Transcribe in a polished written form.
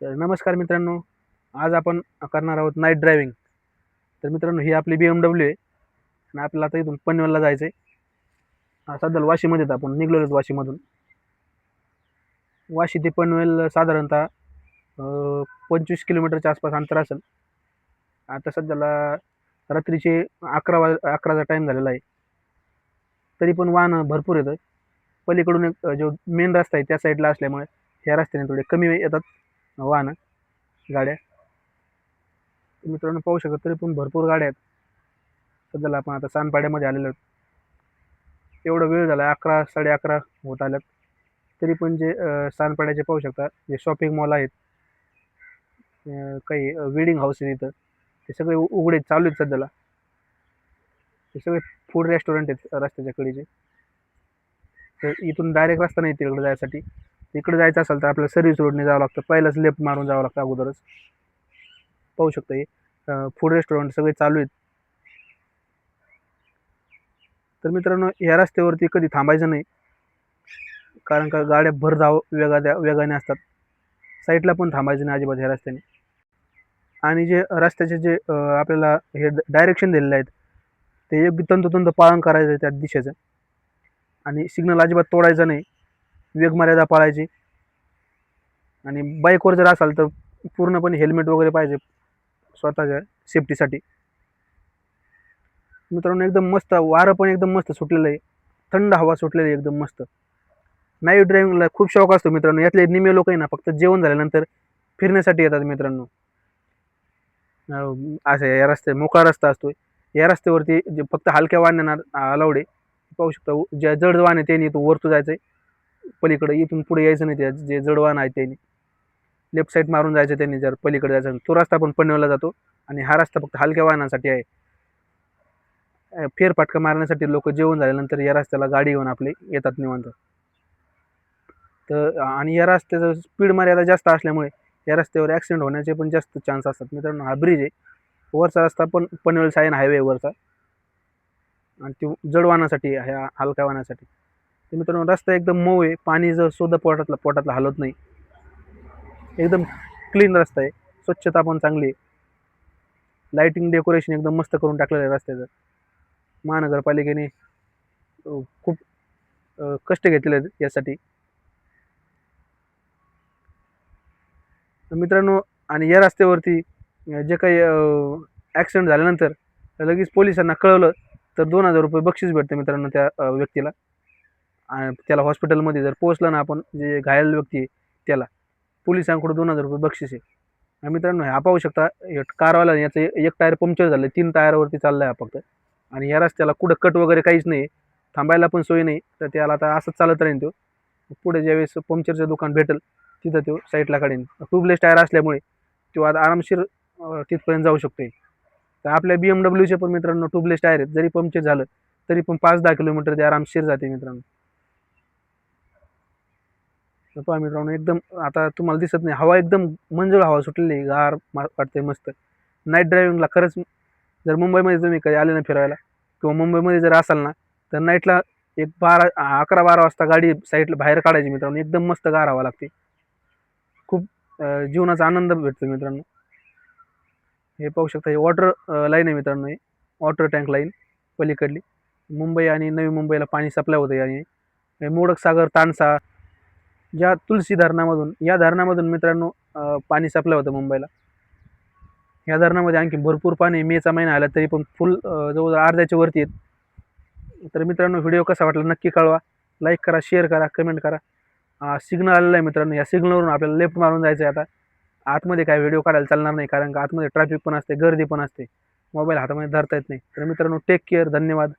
तर नमस्कार मित्रांनो, आज आपण करणार आहोत नाईट ड्रायव्हिंग. तर मित्रांनो, ही आपली BMW आहे आणि आपल्याला आता इथून पनवेलला जायचं आहे. सध्याला वाशीमध्ये आहेत, आपण निघालेलो आहोत वाशीमधून. वाशी ते पनवेल साधारणतः 25 किलोमीटरच्या आसपास अंतर असेल. आता सध्याला रात्रीचे 11चा टाईम झालेला आहे. तरी पण वाहनं भरपूर येतं. पलीकडून एक जो मेन रस्ता आहे त्या साईडला असल्यामुळे ह्या रस्त्याने थोडे कमी येतात वाहनं, गाड्या. मित्रांनो पाहू शकता, तरी पण भरपूर गाड्या आहेत. सध्याला आपण आता सानपाड्यामध्ये आलेलो आहोत. एवढा वेळ झाला, 11 11:30 होत आल्यात. तरी पण जे सानपाड्याचे पाहू शकता, जे शॉपिंग मॉल आहेत, काही वेडिंग हाऊस आहेत इथं, ते सगळे उघडे चालू आहेत सध्याला. ते सगळे फूड रेस्टॉरंट आहेत रस्त्याच्या कडेचे. तर इथून डायरेक्ट रस्ता नाही तिकडे जायसाठी. तिकडे जायचं असेल तर आपल्याला सर्व्हिस रोडने जावं लागतं, पहिलाच लेफ्ट मारून जावं लागतं अगोदरच. पाहू शकता हे फूड रेस्टॉरंट सगळे चालू आहेत. तर मित्रांनो, या रस्त्यावरती कधी थांबायचं नाही, कारण का गाड्या भरधाव वेगाने असतात. साईडला पण थांबायचं नाही अजिबात ह्या रस्त्याने. आणि जे रस्त्याचे जे आपल्याला हे डायरेक्शन दिलेले आहेत, ते योग्य तंतोतंत पालन करायचं त्या दिशेचं. आणि सिग्नल अजिबात तोडायचा नाही, वेगमर्यादा पाळायची. आणि बाईकवर जर असाल तर पूर्णपणे हेल्मेट वगैरे पाहिजे स्वतःच्या सेफ्टीसाठी. मित्रांनो, एकदम मस्त वारं पण एकदम मस्त सुटलेलं आहे, थंड हवा सुटलेली आहे एकदम मस्त. नाईट ड्रायव्हिंगला खूप शौक असतो मित्रांनो. यातले निम्मे लोक आहे ना, फक्त जेवण झाल्यानंतर फिरण्यासाठी येतात मित्रांनो. असं या रस्ते मोकळा रस्ता असतो, या रस्त्यावरती जे फक्त हलक्या वाहनांना अलाउड आहे. पाहू शकता, ज्या जड वाहन आहे त्यांनी इथून वरतू जायचं आहे, पलीकडे इथून पुढे यायचं नाही. त्या जे जड वाहन आहे त्यांनी लेफ्ट साईड मारून जायचं. त्यांनी जर पलीकडे जायचं तो रस्ता पण पनवेलला जातो, आणि हा रस्ता फक्त हलक्या वाहनांसाठी आहे. फेरफटका मारण्यासाठी लोक जेवण झाल्यानंतर या रस्त्याला गाडी घेऊन आपले येतात निवांत. तर आणि या रस्त्याचं स्पीड मर्यादा जास्त असल्यामुळे या रस्त्यावर ॲक्सिडेंट होण्याचे पण जास्त चान्स असतात मित्रांनो. हा ब्रिज आहे, वरचा रस्ता पण पनवेल सायन हायवे वरचा, आणि तो जड वाहनासाठी आहे, हलक्या वाहनासाठी. तर मित्रांनो, रस्ता एकदम मऊ आहे, पाणी जर सुद्धा पोटातला हलत नाही. एकदम क्लीन रस्ता आहे, स्वच्छता पण चांगली आहे. लाईटिंग डेकोरेशन एकदम मस्त करून टाकलेलं आहे रस्त्याचं. महानगरपालिकेने खूप कष्ट घेतलेले आहेत यासाठी. मित्रांनो, आणि या रस्त्यावरती जे काही ॲक्सिडेंट झाल्यानंतर लगेच पोलिसांना कळवलं तर ₹2000 बक्षीस भेटते मित्रांनो त्या व्यक्तीला. आणि त्याला हॉस्पिटलमध्ये जर पोहोचलं ना आपण, जे घायल व्यक्ती आहे त्याला, पोलिसांकडून ₹2000 बक्षीस आहे. आणि मित्रांनो, हा पाहू शकता, कारवाला याचं एक टायर पंक्चर झालं, 3 टायरवरती चाललाय हा फक्त. आणि या रस्त्याला कुठं कट वगैरे काहीच नाही, थांबायला पण सोय नाही. तर त्याला आता असंच चालत राहील तो. पुढे ज्यावेळेस पंक्चरचं दुकान भेटेल तिथं तो साईडला काढेन. ट्यूबलेस टायर असल्यामुळे तो आता आरामशीर तिथपर्यंत जाऊ शकतोय. तर आपल्या BMWचे पण मित्रांनो ट्यूबलेस टायर आहेत, जरी पंक्चर झालं तरी पण 5-10 किलोमीटर ते आरामशीर जाते मित्रांनो. तर पहा मित्रांनो, एकदम आता तुम्हाला दिसत नाही, हवा एकदम मंजूळ हवा सुटलेली आहे, गार वाटते मस्त. नाईट ड्रायव्हिंगला खरंच, जर मुंबईमध्ये तुम्ही कधी आले ना फिरायला, किंवा मुंबईमध्ये जर असाल ना, तर नाईटला एक 11-12 वाजता गाडी साईडला बाहेर काढायची मित्रांनो, एकदम मस्त गार हवा लागते. खूप जीवनाचा आनंद भेटतो मित्रांनो. हे पाहू शकता, हे वॉटर लाईन आहे मित्रांनो. हे वॉटर टँक लाईन पलीकडली मुंबई आणि नवी मुंबईला पाणी सप्लाय होतं. आणि हे मोडक सागर, तानसा, ज्या तुलसी धरणामधून, या धरणामधून मित्रांनो पाणी सप्लाय होतं मुंबईला. या धरणामध्ये आणखी भरपूर पाणी, मेचा महिना आला तरी पण फुल जवळजवळ अर्ध्याच्या वरती आहेत. तर मित्रांनो, व्हिडिओ कसा वाटला नक्की कळवा, लाईक करा, शेअर करा, कमेंट करा. सिग्नल आलेला आहे मित्रांनो, या सिग्नलवरून आपल्याला लेफ्ट मारून जायचं आहे. आता आतमध्ये काय व्हिडिओ काढायला चालणार नाही, कारण का आतमध्ये ट्रॅफिक पण असते, गर्दी पण असते, मोबाईल हातामध्ये धरता येत नाही. तर मित्रांनो, टेक केअर, धन्यवाद.